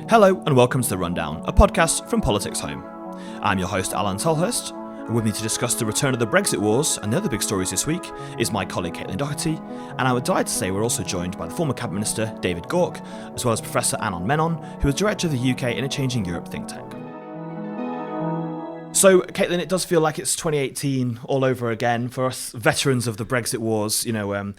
Hello and welcome to The Rundown, a podcast from PoliticsHome. I'm your host Alain Tolhurst, and with me to discuss the return of the Brexit wars and the other big stories this week is my colleague Doherty, and I would delight to say we're also joined by the former Cabinet Minister David Gauke, as well as Professor Anand Menon, who is Director of the UK in a Changing Europe think tank. So, Caitlin, it does feel like it's 2018 all over again for us veterans of the Brexit wars. You know,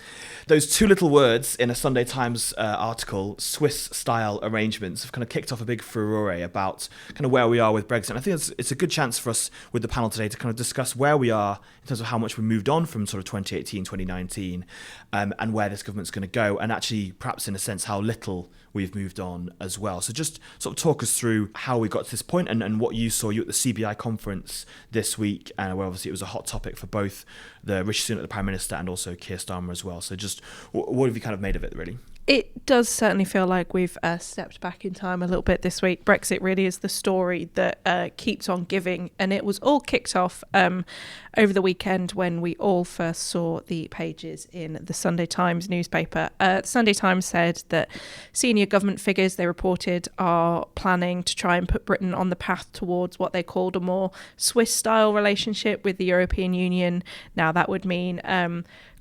those two little words in a Sunday Times article, Swiss-style arrangements, have kind of kicked off a big furore about kind of where we are with Brexit. And I think it's a good chance for us with the panel today to kind of discuss where we are in terms of how much we moved on from sort of 2018, 2019, and where this government's going to go, and actually perhaps in a sense how little we've moved on as well. So just sort of talk us through how we got to this point and what you saw. You at the CBI conference this week, where obviously it was a hot topic for both the Rishi Sunak, the Prime Minister, and also Keir Starmer as well. So just what have you kind of made of it, really? It does certainly feel like we've stepped back in time a little bit this week. Brexit really is the story that keeps on giving, and it was all kicked off over the weekend when we all first saw the pages in the Sunday Times newspaper. The Sunday Times said that senior government figures, they reported, are planning to try and put Britain on the path towards what they called a more Swiss-style relationship with the European Union. Now, that would mean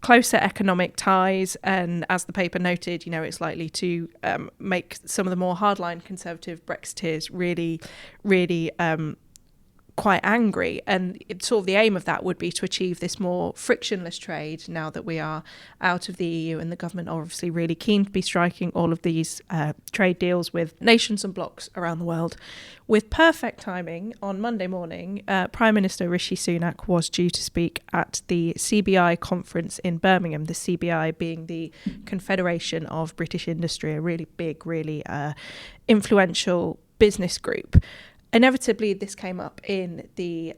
closer economic ties, and as the paper noted, you know, it's likely to make some of the more hardline conservative Brexiteers really quite angry. And it's sort of the aim of that would be to achieve this more frictionless trade now that we are out of the EU, and the government are obviously really keen to be striking all of these trade deals with nations and blocs around the world. With perfect timing, on Monday morning, Prime Minister Rishi Sunak was due to speak at the CBI conference in Birmingham, the CBI being the Confederation of British Industry, a really big, really influential business group. Inevitably, this came up in the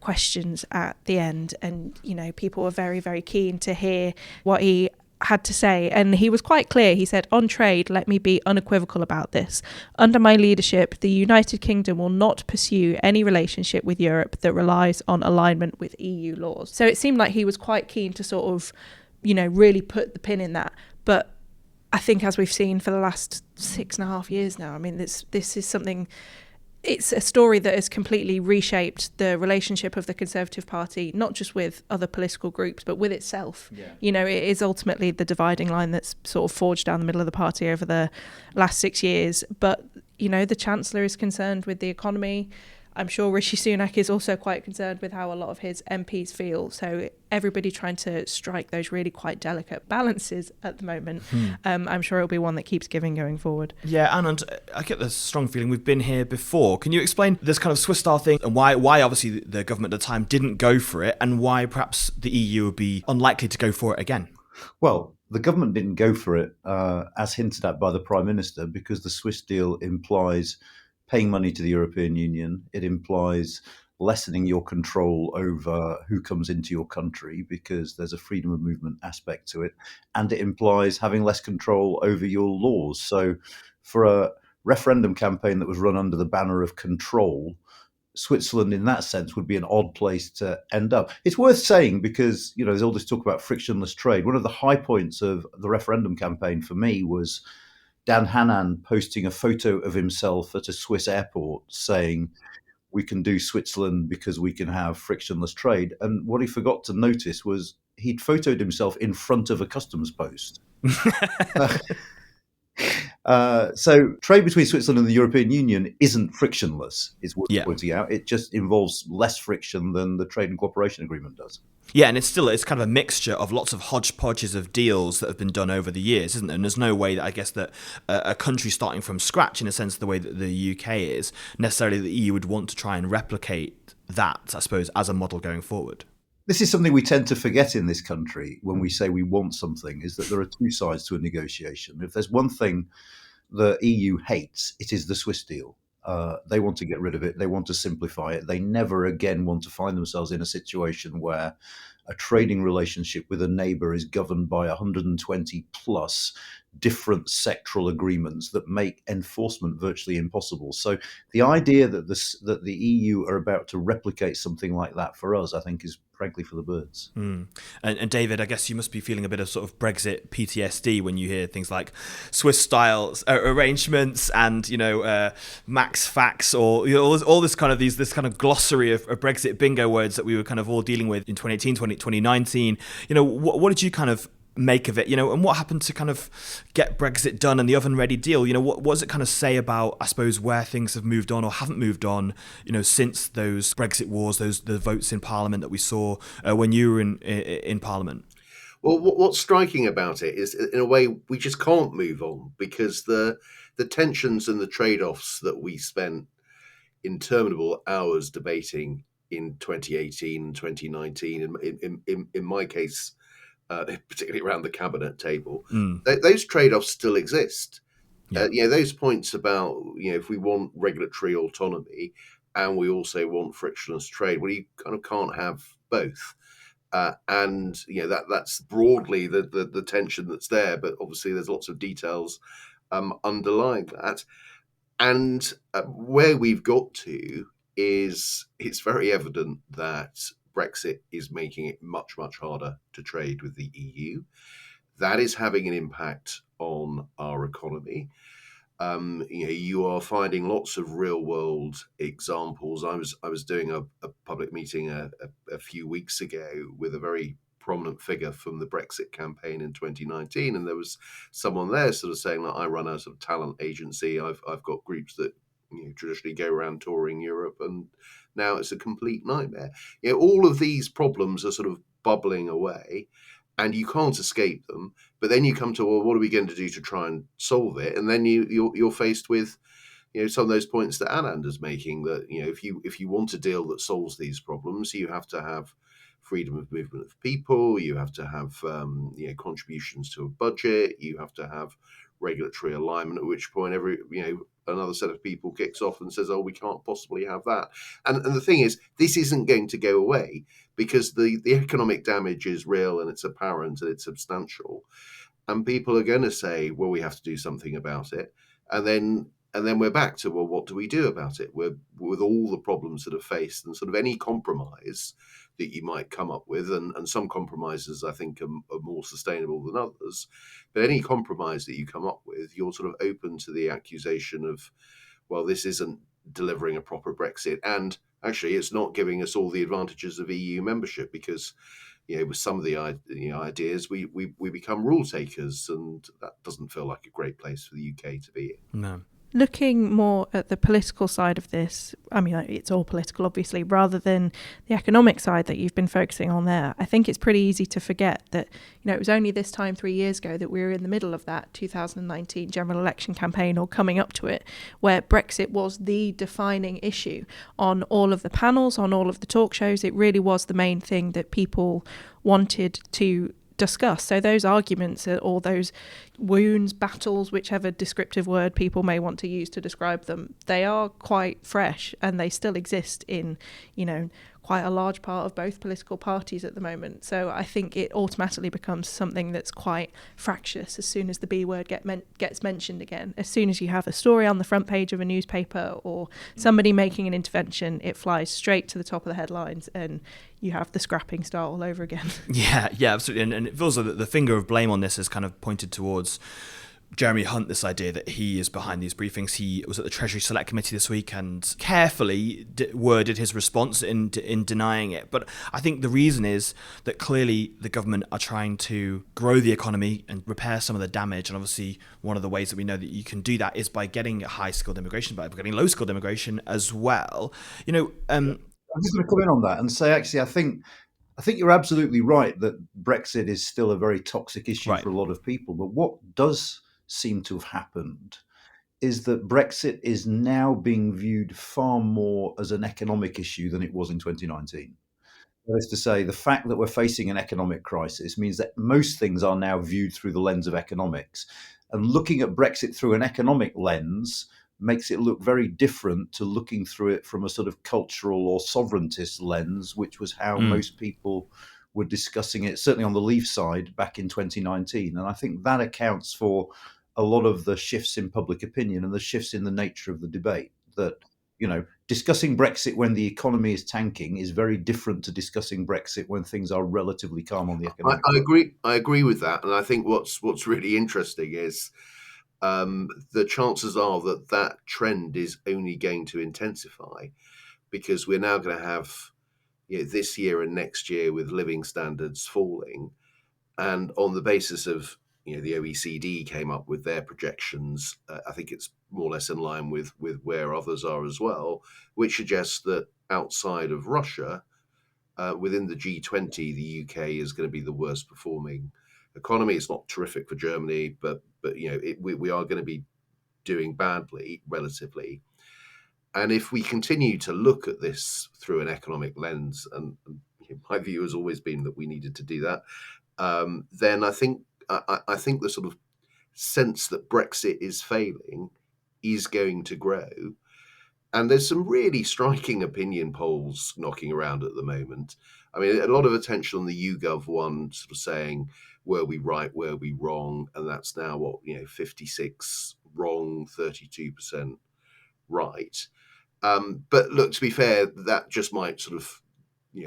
questions at the end, and, you know, people were very, very keen to hear what he had to say. And he was quite clear. He said, "On trade, let me be unequivocal about this. Under my leadership, the United Kingdom will not pursue any relationship with Europe that relies on alignment with EU laws." So it seemed like he was quite keen to sort of, you know, really put the pin in that. But I think, as we've seen for the last 6.5 years now, I mean, this is something... It's a story that has completely reshaped the relationship of the Conservative Party, not just with other political groups, but with itself. Yeah. You know, it is ultimately the dividing line that's sort of forged down the middle of the party over the last 6 years. But, you know, the Chancellor is concerned with the economy. I'm sure Rishi Sunak is also quite concerned with how a lot of his MPs feel. So everybody trying to strike those really quite delicate balances at the moment. I'm sure it'll be one that keeps giving going forward. Yeah, Anand, I get the strong feeling we've been here before. Can you explain this kind of Swiss-style thing and why obviously the government at the time didn't go for it, and why perhaps the EU would be unlikely to go for it again? Well, the government didn't go for it, as hinted at by the Prime Minister, because the Swiss deal implies paying money to the European Union. It implies lessening your control over who comes into your country, because there's a freedom of movement aspect to it. And it implies having less control over your laws. So for a referendum campaign that was run under the banner of control, Switzerland in that sense would be an odd place to end up. It's worth saying because, you know, there's all this talk about frictionless trade. One of the high points of the referendum campaign for me was Dan Hannan posting a photo of himself at a Swiss airport saying, "We can do Switzerland because we can have frictionless trade." And what he forgot to notice was he'd photoed himself in front of a customs post. So trade between Switzerland and the European Union isn't frictionless, is worth pointing out. It just involves less friction than the trade and cooperation agreement does. Yeah, and it's kind of a mixture of lots of hodgepodges of deals that have been done over the years, isn't there? And there's no way that I guess that a country starting from scratch, in a sense, the way that the UK is, necessarily the EU would want to try and replicate that, I suppose, as a model going forward. This is something we tend to forget in this country when we say we want something, is that there are two sides to a negotiation. If there's one thing the EU hates, it is the Swiss deal. They want to get rid of it. They want to simplify it. They never again want to find themselves in a situation where a trading relationship with a neighbour is governed by 120 plus different sectoral agreements that make enforcement virtually impossible. So the idea that the EU are about to replicate something like that for us, I think, is frankly, for the birds. And David, I guess you must be feeling a bit of sort of Brexit PTSD when you hear things like Swiss-style arrangements and max facts, or all this kind of this kind of glossary of Brexit bingo words that we were kind of all dealing with in 2018, 2019. What did you kind of make of it, and what happened to kind of get Brexit done and the oven-ready deal? What does it kind of say about, I suppose, where things have moved on or haven't moved on, since those Brexit wars, the votes in Parliament that we saw when you were in Parliament? Well, what's striking about it is, in a way, we just can't move on because the tensions and the trade-offs that we spent interminable hours debating in 2018 and 2019, in my case, particularly around the cabinet table, those trade-offs still exist. Yeah. Those points about if we want regulatory autonomy and we also want frictionless trade, well, you kind of can't have both. And that's broadly the tension that's there, but obviously there's lots of details underlying that. And where we've got to is it's very evident that Brexit is making it much, much harder to trade with the EU. That is having an impact on our economy. You are finding lots of real world examples. I was doing a public meeting a few weeks ago with a very prominent figure from the Brexit campaign in 2019, and there was someone there sort of saying that I run a sort of talent agency. I've got groups that traditionally go around touring Europe, and now it's a complete nightmare. All of these problems are sort of bubbling away, and you can't escape them. But then you come to, well, what are we going to do to try and solve it? And then you're faced with, some of those points that Anand is making, that if you want a deal that solves these problems, you have to have freedom of movement of people, you have to have contributions to a budget, you have to have regulatory alignment, at which point another set of people kicks off and says, oh, we can't possibly have that. And the thing is, this isn't going to go away because the economic damage is real and it's apparent and it's substantial. And people are going to say, well, we have to do something about it. And then we're back to, well, what do we do about it? With all the problems that are faced and sort of any compromise that you might come up with, and some compromises I think are more sustainable than others, but any compromise that you come up with, you're sort of open to the accusation of, well, this isn't delivering a proper Brexit, and actually it's not giving us all the advantages of EU membership because with some of the ideas we become rule takers, and that doesn't feel like a great place for the UK to be in. No. Looking more at the political side of this, I mean, it's all political, obviously, rather than the economic side that you've been focusing on there. I think it's pretty easy to forget that, it was only this time 3 years ago that we were in the middle of that 2019 general election campaign, or coming up to it, where Brexit was the defining issue on all of the panels, on all of the talk shows. It really was the main thing that people wanted to discuss. So those arguments or those wounds, battles, whichever descriptive word people may want to use to describe them, they are quite fresh and they still exist in, quite a large part of both political parties at the moment. So I think it automatically becomes something that's quite fractious as soon as the B word gets mentioned again. As soon as you have a story on the front page of a newspaper or somebody making an intervention, it flies straight to the top of the headlines and you have the scrapping start all over again. Yeah, absolutely. And it feels like the finger of blame on this is kind of pointed towards Jeremy Hunt, this idea that he is behind these briefings. He was at the Treasury Select Committee this week and carefully worded his response in denying it. But I think the reason is that clearly the government are trying to grow the economy and repair some of the damage. And obviously one of the ways that we know that you can do that is by getting high-skilled immigration, by getting low-skilled immigration as well. I'm just going to come in on that and say, actually, I think you're absolutely right that Brexit is still a very toxic issue for a lot of people. But what does seem to have happened is that Brexit is now being viewed far more as an economic issue than it was in 2019. That is to say, the fact that we're facing an economic crisis means that most things are now viewed through the lens of economics. And looking at Brexit through an economic lens makes it look very different to looking through it from a sort of cultural or sovereigntist lens, which was how most people were discussing it, certainly on the Leave side back in 2019. And I think that accounts for a lot of the shifts in public opinion and the shifts in the nature of the debate, that Discussing Brexit when the economy is tanking is very different to discussing Brexit when things are relatively calm on the economic I front. agree. I agree with that, and I think what's really interesting is the chances are that trend is only going to intensify, because we're now going to have this year and next year with living standards falling, and on the basis of the OECD came up with their projections. I think it's more or less in line with where others are as well, which suggests that outside of Russia, within the G20, the UK is going to be the worst performing economy. It's not terrific for Germany, but we are going to be doing badly relatively. And if we continue to look at this through an economic lens, and my view has always been that we needed to do that, then I think the sort of sense that Brexit is failing is going to grow. And there's some really striking opinion polls knocking around at the moment. I mean, a lot of attention on the YouGov one, sort of saying, were we right, were we wrong? And that's now 56 wrong, 32% right. But look, to be fair, that just might sort of,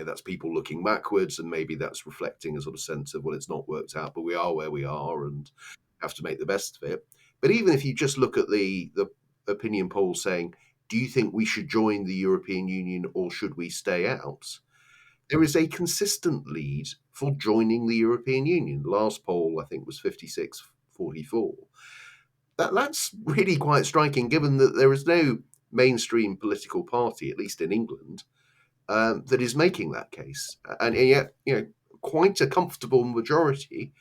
that's people looking backwards, and maybe that's reflecting a sort of sense of, well, it's not worked out, but we are where we are and have to make the best of it. But even if you just look at the opinion poll saying, do you think we should join the European Union or should we stay out? There is a consistent lead for joining the European Union. The last poll, I think, was 56-44. That's really quite striking, given that there is no mainstream political party, at least in England, that is making that case. And yet, quite a comfortable majority.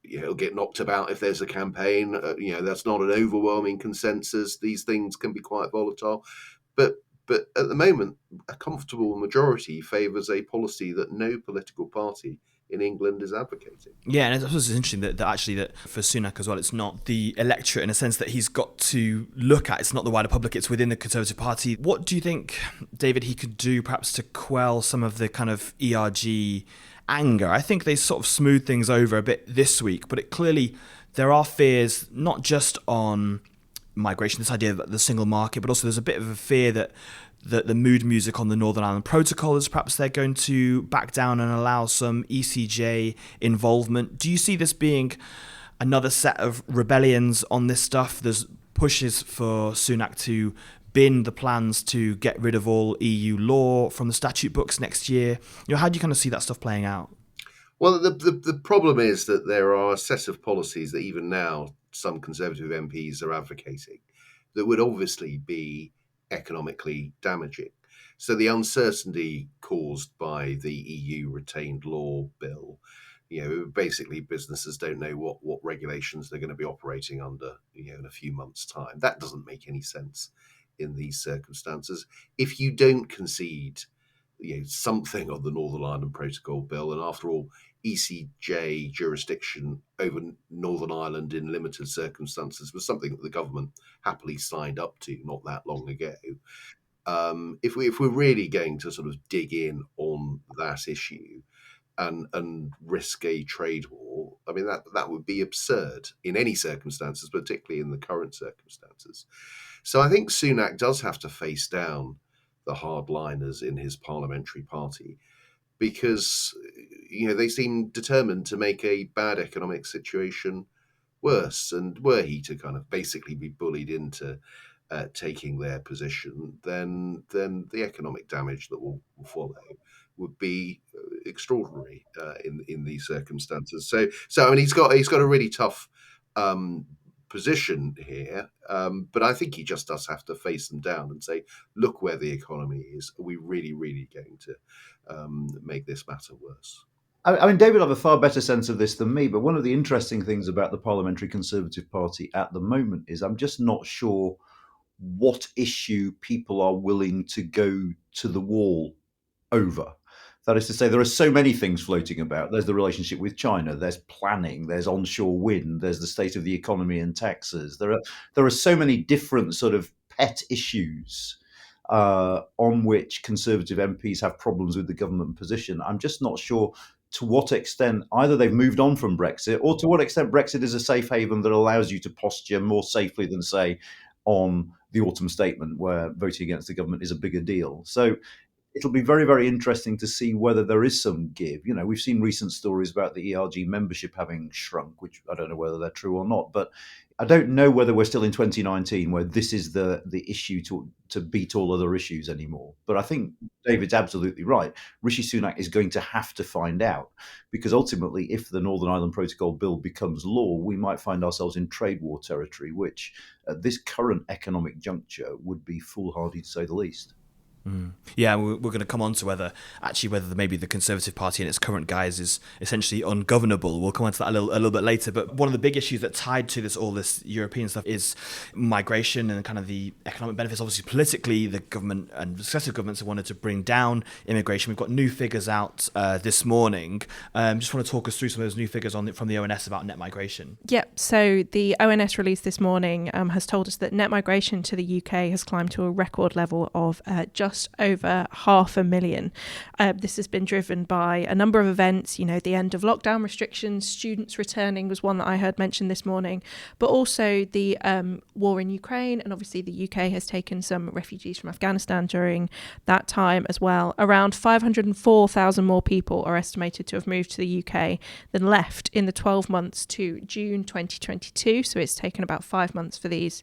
It'll get knocked about if there's a campaign. That's not an overwhelming consensus. These things can be quite volatile, but at the moment, a comfortable majority favours a policy that no political party in England is advocating. Yeah, and I suppose it's interesting that actually that for Sunak as well, it's not the electorate in a sense that he's got to look at. It's not the wider public, it's within the Conservative Party. What do you think, David, he could do perhaps to quell some of the kind of ERG anger? I think they sort of smoothed things over a bit this week, but clearly there are fears not just on migration, this idea of the single market, but also there's a bit of a fear that the mood music on the Northern Ireland Protocol is perhaps they're going to back down and allow some ECJ involvement. Do you see this being another set of rebellions on this stuff? There's pushes for Sunak to bin the plans to get rid of all EU law from the statute books next year. How do you kind of see that stuff playing out? Well, the problem is that there are a set of policies that even now some Conservative MPs are advocating that would obviously be economically damaging. So the uncertainty caused by the EU retained law bill, basically businesses don't know what regulations they're going to be operating under, in a few months' time. That doesn't make any sense in these circumstances. If you don't concede, something on the Northern Ireland Protocol bill, and after all, ECJ jurisdiction over Northern Ireland in limited circumstances was something that the government happily signed up to not that long ago. If we're really going to sort of dig in on that issue and risk a trade war, I mean that would be absurd in any circumstances, particularly in the current circumstances. So I think Sunak does have to face down the hardliners in his parliamentary party, because they seem determined to make a bad economic situation worse. And were he to kind of basically be bullied into taking their position, then the economic damage that will follow would be extraordinary in these circumstances. So I mean, he's got a really tough position here, but I think he just does have to face them down and say, look where the economy is. Are we really, really going to make this matter worse? I mean, David will have a far better sense of this than me, but one of the interesting things about the Parliamentary Conservative Party at the moment is I'm just not sure what issue people are willing to go to the wall over. That is to say, there are so many things floating about. There's the relationship with China, there's planning, there's onshore wind, there's the state of the economy and taxes. There are so many different sort of pet issues on which Conservative MPs have problems with the government position. I'm just not sure to what extent either they've moved on from Brexit, or to what extent Brexit is a safe haven that allows you to posture more safely than, say, on the autumn statement, where voting against the government is a bigger deal. So it'll be very, very interesting to see whether there is some give. We've seen recent stories about the ERG membership having shrunk, which I don't know whether they're true or not, but I don't know whether we're still in 2019 where this is the issue to beat all other issues anymore. But I think David's absolutely right. Rishi Sunak is going to have to find out, because ultimately, if the Northern Ireland Protocol Bill becomes law, we might find ourselves in trade war territory, which at this current economic juncture would be foolhardy to say the least. Yeah, we're going to come on to whether maybe the Conservative Party in its current guise is essentially ungovernable. We'll come on to that a little bit later. But one of the big issues that tied to all this European stuff is migration and kind of the economic benefits. Obviously, politically, the government and successive governments have wanted to bring down immigration. We've got new figures out this morning. Just want to talk us through some of those new figures from the ONS about net migration. Yep. So the ONS release this morning has told us that net migration to the UK has climbed to a record level of just over 500,000. This has been driven by a number of events, the end of lockdown restrictions, students returning was one that I heard mentioned this morning, but also the war in Ukraine. And obviously the UK has taken some refugees from Afghanistan during that time as well. Around 504,000 more people are estimated to have moved to the UK than left in the 12 months to June 2022. So it's taken about 5 months for these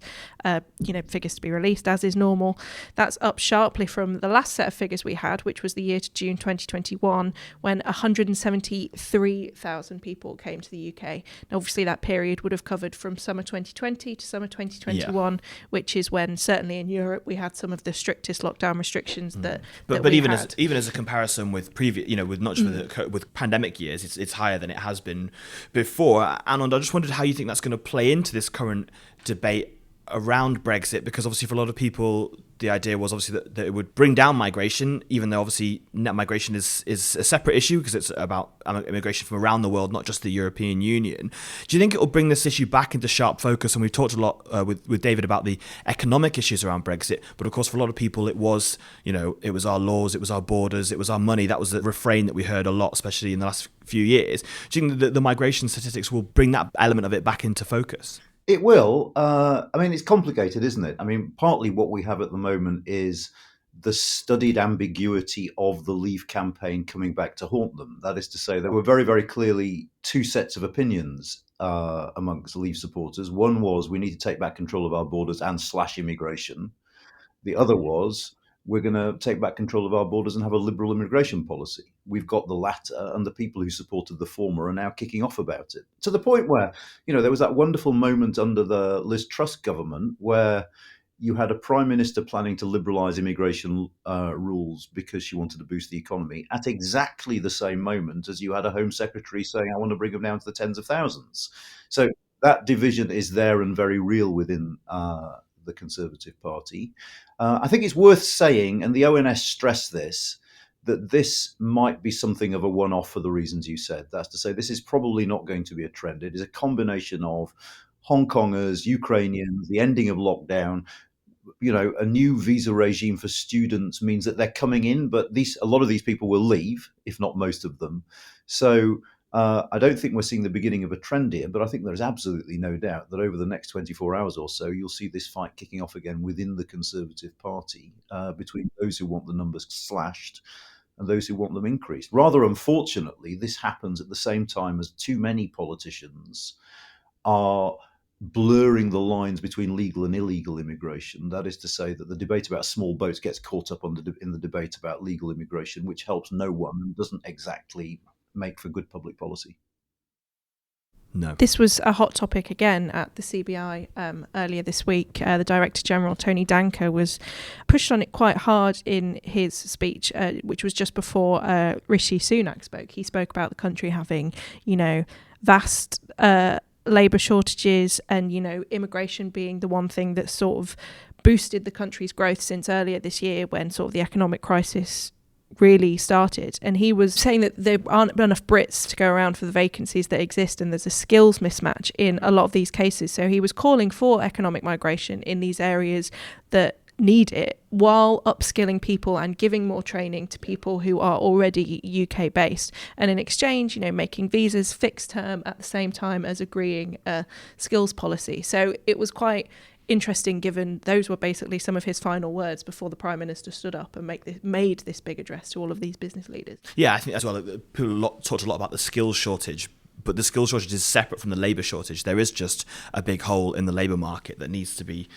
figures to be released, as is normal. That's up sharply from the last set of figures we had, which was the year to June 2021, when 173,000 people came to the UK. Now, obviously, that period would have covered from summer 2020 to summer 2021, which is when, certainly in Europe, we had some of the strictest lockdown restrictions that even as a comparison with previous, with not just with pandemic years, it's higher than it has been before. Anand, I just wondered how you think that's going to play into this current debate around Brexit, because obviously for a lot of people the idea was obviously that it would bring down migration, even though obviously net migration is a separate issue because it's about immigration from around the world, not just the European Union. Do you think it will bring this issue back into sharp focus? And we've talked a lot with David about the economic issues around Brexit, but of course for a lot of people it was it was our laws, it was our borders, it was our money. That was the refrain that we heard a lot, especially in the last few years. Do you think that the migration statistics will bring that element of it back into focus? It will. It's complicated, isn't it? Partly what we have at the moment is the studied ambiguity of the Leave campaign coming back to haunt them. That is to say, there were very, very clearly two sets of opinions amongst Leave supporters. One was we need to take back control of our borders and slash immigration. The other was we're going to take back control of our borders and have a liberal immigration policy. We've got the latter, and the people who supported the former are now kicking off about it. To the point where, there was that wonderful moment under the Liz Truss government where you had a prime minister planning to liberalise immigration rules because she wanted to boost the economy at exactly the same moment as you had a Home Secretary saying, I want to bring them down to the tens of thousands. So that division is there and very real within the Conservative Party. I think it's worth saying, and the ONS stressed this, that this might be something of a one-off for the reasons you said. That's to say, this is probably not going to be a trend. It is a combination of Hong Kongers, Ukrainians, the ending of lockdown. A new visa regime for students means that they're coming in, but a lot of these people will leave, if not most of them. So I don't think we're seeing the beginning of a trend here, but I think there's absolutely no doubt that over the next 24 hours or so, you'll see this fight kicking off again within the Conservative Party between those who want the numbers slashed and those who want them increased. Rather unfortunately, this happens at the same time as too many politicians are blurring the lines between legal and illegal immigration. That is to say that the debate about small boats gets caught up in the debate about legal immigration, which helps no one and doesn't exactly make for good public policy. No. This was a hot topic again at the CBI earlier this week. The Director General, Tony Danker, was pushed on it quite hard in his speech, which was just before Rishi Sunak spoke. He spoke about the country having, vast labour shortages and, immigration being the one thing that sort of boosted the country's growth since earlier this year when sort of the economic crisis really started. And he was saying that there aren't enough Brits to go around for the vacancies that exist, and there's a skills mismatch in a lot of these cases. So he was calling for economic migration in these areas that need it, while upskilling people and giving more training to people who are already UK based, and in exchange, making visas fixed term at the same time as agreeing a skills policy. So it was quite interesting, given those were basically some of his final words before the Prime Minister stood up and made this big address to all of these business leaders. Yeah, I think as well, people talked a lot about the skills shortage, but the skills shortage is separate from the labour shortage. There is just a big hole in the labour market that needs to be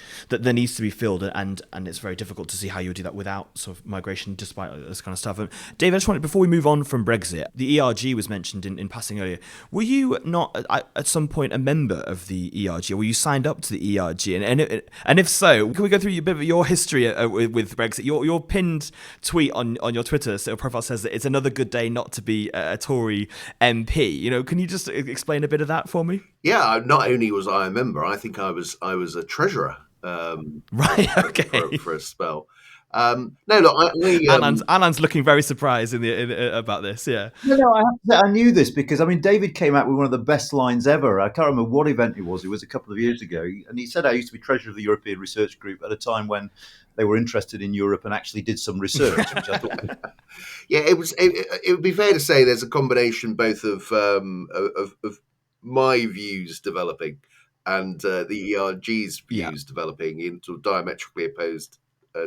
filled, and it's very difficult to see how you would do that without sort of migration, despite this kind of stuff. Dave, I just wanted, before we move on from Brexit, the ERG was mentioned in passing earlier. Were you not at some point a member of the ERG, or were you signed up to the ERG? And if so, can we go through a bit of your history with Brexit? Your pinned tweet on your Twitter profile says that it's another good day not to be a Tory MP. Can you just explain a bit of that for me? Yeah, not only was I a member, I think I was a treasurer. Right. Okay. For a spell. No, look, Anand's looking very surprised about this. Yeah. No, I have to say, I knew this because David came out with one of the best lines ever. I can't remember what event it was. It was a couple of years ago, and he said, "I used to be treasurer of the European Research Group at a time when they were interested in Europe and actually did some research," which I thought. Yeah, it would be fair to say there's a combination both of my views developing and the ERG's views developing in sort of diametrically opposed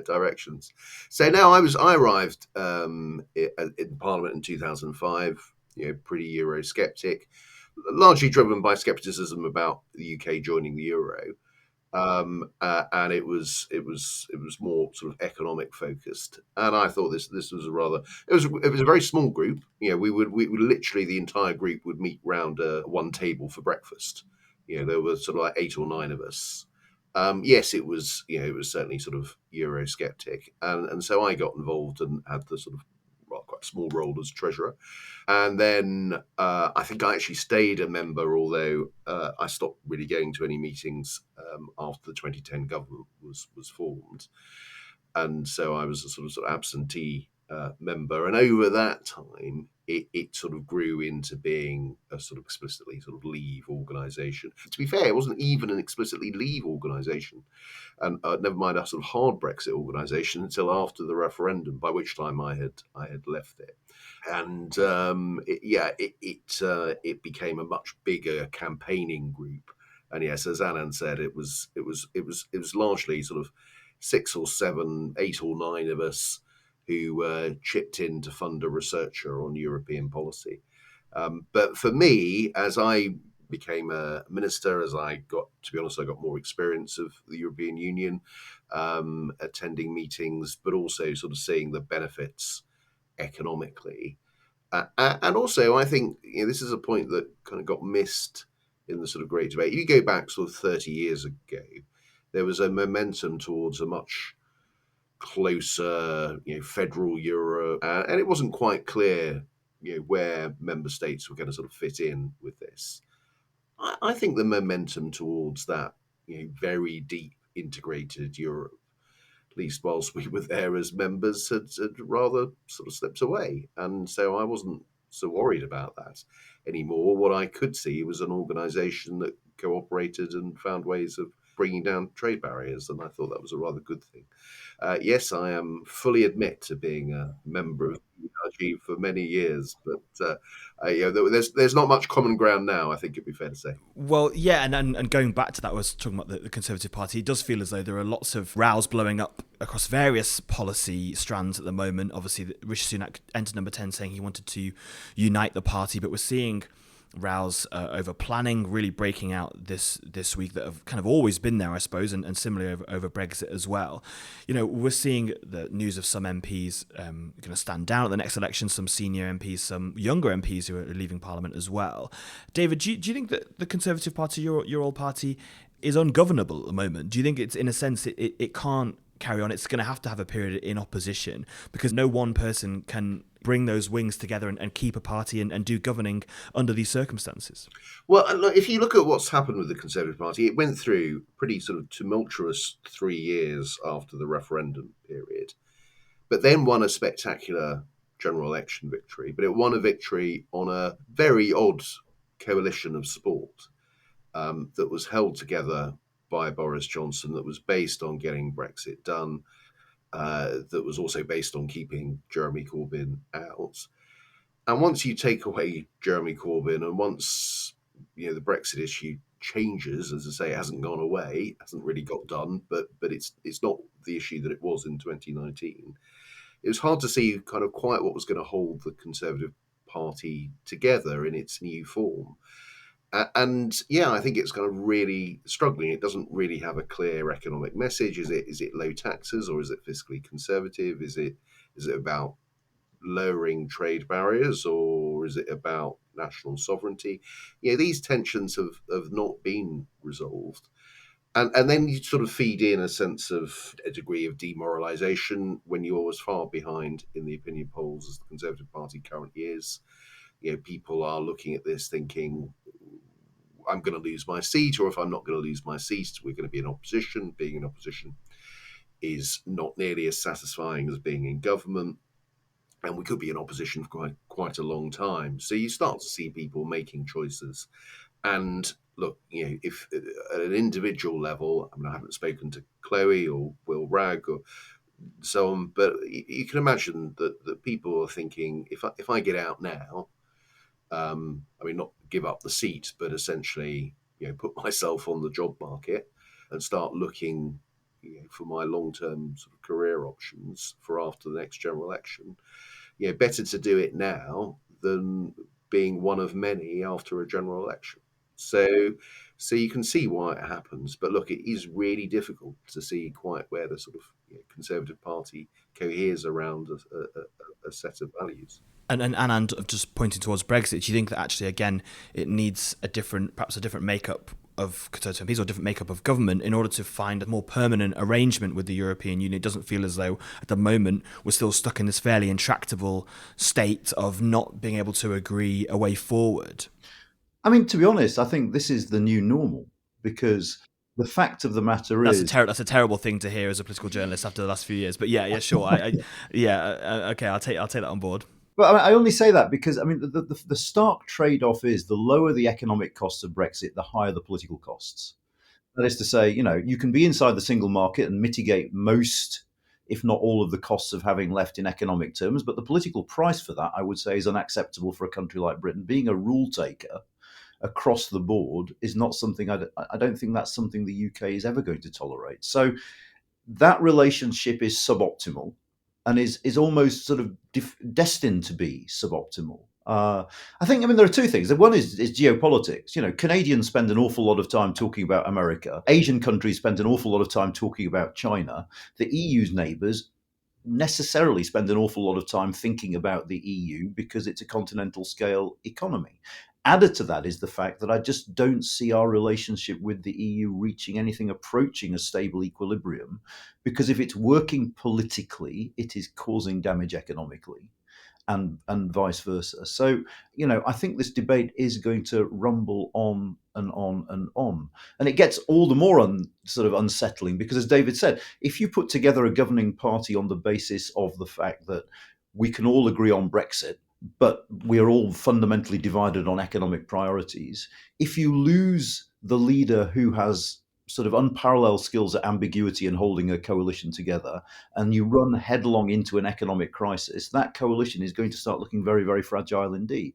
directions. So now I arrived in Parliament in 2005, pretty Eurosceptic, largely driven by scepticism about the UK joining the euro. And it was more sort of economic focused, and I thought this was it was a very small group. We would literally, the entire group would meet round one table for breakfast. There were sort of like 8 or 9 of us. Yes, it was certainly sort of Eurosceptic, and so I got involved and had the sort of quite a small role as treasurer. And then I think I actually stayed a member, although I stopped really going to any meetings after the 2010 government was formed. And so I was a sort of absentee member. And over that time, it sort of grew into being a sort of explicitly sort of Leave organisation. To be fair, it wasn't even an explicitly Leave organisation, and never mind a sort of hard Brexit organisation until after the referendum, by which time I had left it. And it became a much bigger campaigning group. And yes, as Anand said, it was largely sort of 6 or 7, 8 or 9 of us who chipped in to fund a researcher on European policy. But for me, as I became a minister, as I got more experience of the European Union, attending meetings, but also sort of seeing the benefits economically. And also, I think this is a point that kind of got missed in the sort of great debate. If you go back sort of 30 years ago, there was a momentum towards a much closer, federal Europe, and it wasn't quite clear, where member states were going to sort of fit in with this. I think the momentum towards that, very deep integrated Europe, at least whilst we were there as members, had rather sort of slipped away. And so I wasn't so worried about that anymore. What I could see was an organisation that cooperated and found ways of bringing down trade barriers, and I thought that was a rather good thing. Yes, I am fully admit to being a member of ERG for many years, but there's not much common ground now, I think it'd be fair to say. Well, yeah, and going back to that, I was talking about the Conservative Party. It does feel as though there are lots of rows blowing up across various policy strands at the moment. Obviously, Rishi Sunak entered number 10 saying he wanted to unite the party, but we're seeing rows over planning really breaking out this week that have kind of always been there, I suppose, and similarly over Brexit as well. We're seeing the news of some MPs going to stand down at the next election, some senior MPs, some younger MPs who are leaving Parliament as well. David, do you think that the Conservative Party, your old party, is ungovernable at the moment? Do you think it's, in a sense, it can't carry on? It's going to have a period in opposition because no one person can bring those wings together and keep a party and do governing under these circumstances? Well, look, if you look at what's happened with the Conservative Party, it went through pretty sort of tumultuous 3 years after the referendum period, but then won a spectacular general election victory. But it won a victory on a very odd coalition of support that was held together by Boris Johnson, that was based on getting Brexit done, that was also based on keeping Jeremy Corbyn out. And once you take away Jeremy Corbyn, and once the Brexit issue changes. As I say, it hasn't gone away, hasn't really got done, but it's not the issue that it was in 2019. It was hard to see kind of quite what was going to hold the Conservative Party together in its new form. And yeah, I think it's kind of really struggling. It doesn't really have a clear economic message. Is it low taxes, or is it fiscally conservative? Is it about lowering trade barriers, or is it about national sovereignty? These tensions have not been resolved. And then you sort of feed in a sense of a degree of demoralisation when you're as far behind in the opinion polls as the Conservative Party currently is. People are looking at this thinking, I'm going to lose my seat, or if I'm not going to lose my seat, we're going to be in opposition. Being in opposition is not nearly as satisfying as being in government, and we could be in opposition for quite a long time. So you start to see people making choices. And look, if at an individual level, I mean, I haven't spoken to Chloe or Will Ragg or so on, but you can imagine that people are thinking, if I get out now, I mean, not give up the seat, but essentially, put myself on the job market and start looking, for my long-term sort of career options for after the next general election. Better to do it now than being one of many after a general election. So you can see why it happens. But look, it is really difficult to see quite where the sort of Conservative Party coheres around a set of values. And Anand, just pointing towards Brexit, do you think that actually, again, it needs perhaps a different makeup of Conservative MPs or a different makeup of government in order to find a more permanent arrangement with the European Union? It doesn't feel as though at the moment we're still stuck in this fairly intractable state of not being able to agree a way forward. I mean, to be honest, I think this is the new normal, because the fact of the matter is... That's a terrible thing to hear as a political journalist after the last few years. But yeah, sure. Okay, I'll take that on board. But I only say that because, I mean, the stark trade-off is the lower the economic costs of Brexit, the higher the political costs. That is to say, you can be inside the single market and mitigate most, if not all, of the costs of having left in economic terms. But the political price for that, I would say, is unacceptable for a country like Britain. Being a rule taker across the board is not something, I don't think that's something the UK is ever going to tolerate. So that relationship is suboptimal. And is almost sort of destined to be suboptimal. I think, there are two things. One is geopolitics. Canadians spend an awful lot of time talking about America. Asian countries spend an awful lot of time talking about China. The EU's neighbours necessarily spend an awful lot of time thinking about the EU because it's a continental scale economy. Added to that is the fact that I just don't see our relationship with the EU reaching anything approaching a stable equilibrium, because if it's working politically, it is causing damage economically, and vice versa. So, I think this debate is going to rumble on and on and on. And it gets all the more sort of unsettling because, as David said, if you put together a governing party on the basis of the fact that we can all agree on Brexit, but we are all fundamentally divided on economic priorities, if you lose the leader who has sort of unparalleled skills at ambiguity and holding a coalition together, and you run headlong into an economic crisis, that coalition is going to start looking very, very fragile indeed.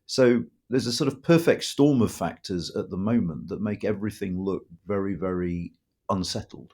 So there's a sort of perfect storm of factors at the moment that make everything look very, very unsettled.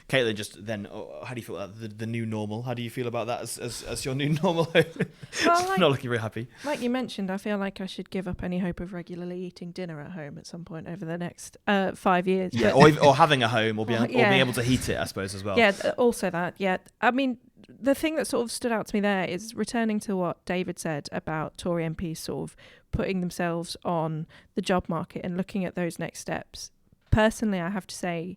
Caitlin, just then, how do you feel about the new normal? How do you feel about that as your new normal? Well, not looking very happy. Like you mentioned, I feel like I should give up any hope of regularly eating dinner at home at some point over the next 5 years. Yeah, or having a home, or being able to heat it, I suppose, as well. Yeah, also that. Yeah, I mean, the thing that sort of stood out to me there is returning to what David said about Tory MPs sort of putting themselves on the job market and looking at those next steps. Personally, I have to say,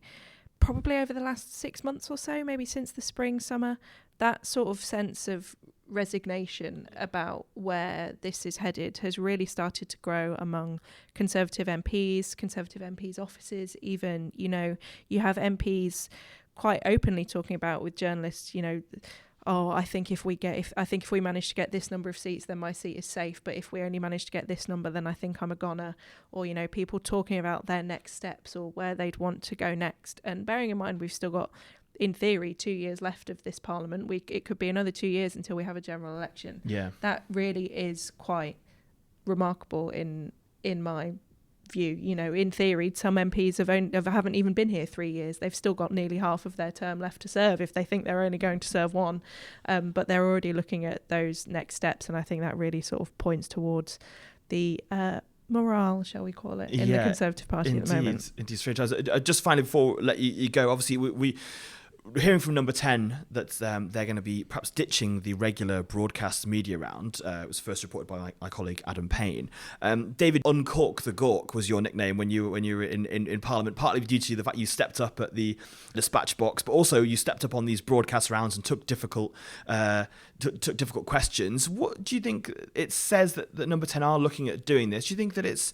probably over the last 6 months or so, maybe since the spring, summer, that sort of sense of resignation about where this is headed has really started to grow among Conservative MPs' offices. Even, you have MPs quite openly talking about with journalists, I think if we manage to get this number of seats, then my seat is safe. But if we only manage to get this number, then I think I'm a goner. Or, people talking about their next steps or where they'd want to go next. And bearing in mind, we've still got, in theory, 2 years left of this parliament. It could be another 2 years until we have a general election. Yeah, that really is quite remarkable in my view. You know, in theory, some MPs haven't even been here 3 years. They've still got nearly half of their term left to serve if they think they're only going to serve one. But they're already looking at those next steps, and I think that really sort of points towards the morale, shall we call it, in the Conservative Party at the moment. Indeed, strange. Just finally, before I let you go, obviously we're hearing from Number 10 that they're going to be perhaps ditching the regular broadcast media round. It was first reported by my colleague Adam Payne. David, Uncork the Gauke was your nickname when you were in Parliament, partly due to the fact you stepped up at the dispatch box, but also you stepped up on these broadcast rounds and took difficult questions. What do you think it says that Number 10 are looking at doing this? Do you think that it's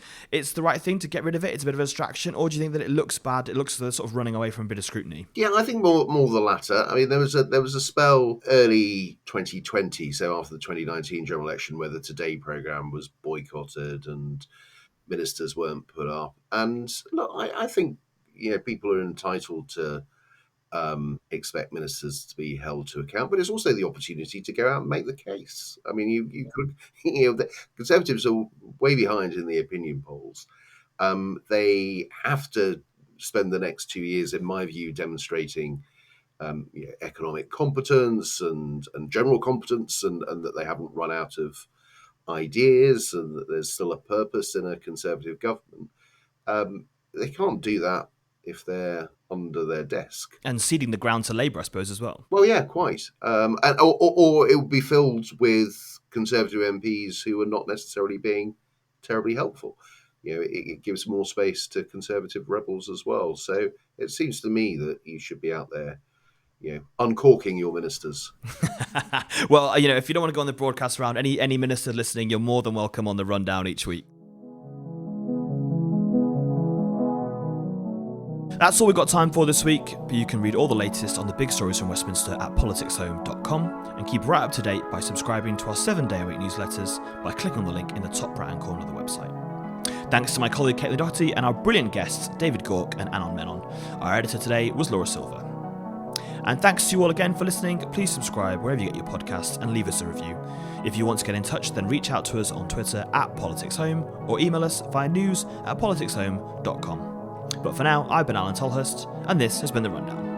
the right thing to get rid of it? It's a bit of a distraction, or do you think that it looks bad? It looks sort of running away from a bit of scrutiny. Yeah, I think more the latter. I mean, there was a spell early 2020, so after the 2019 general election, where the Today programme was boycotted and ministers weren't put up. And look, I think people are entitled to expect ministers to be held to account, but it's also the opportunity to go out and make the case. I mean, you could, the Conservatives are way behind in the opinion polls. They have to spend the next 2 years, in my view, demonstrating economic competence and general competence, and that they haven't run out of ideas, and that there's still a purpose in a Conservative government. They can't do that if they're under their desk. And ceding the ground to Labour, I suppose, as well. Well, yeah, quite. Or it would be filled with Conservative MPs who are not necessarily being terribly helpful. It gives more space to Conservative rebels as well. So it seems to me that you should be out there, uncorking your ministers. Well, if you don't want to go on the broadcast round, any minister listening, you're more than welcome on the rundown each week. That's all we've got time for this week, but you can read all the latest on the big stories from Westminster at PoliticsHome.com and keep right up to date by subscribing to our 7-day-a-week newsletters by clicking on the link in the top right-hand corner of the website. Thanks to my colleague Caitlin Doherty and our brilliant guests David Gauke and Anand Menon. Our editor today was Laura Silver. And thanks to you all again for listening. Please subscribe wherever you get your podcasts and leave us a review. If you want to get in touch, then reach out to us on Twitter at PoliticsHome or email us via news@politicshome.com. But for now, I've been Alan Tolhurst, and this has been The Rundown.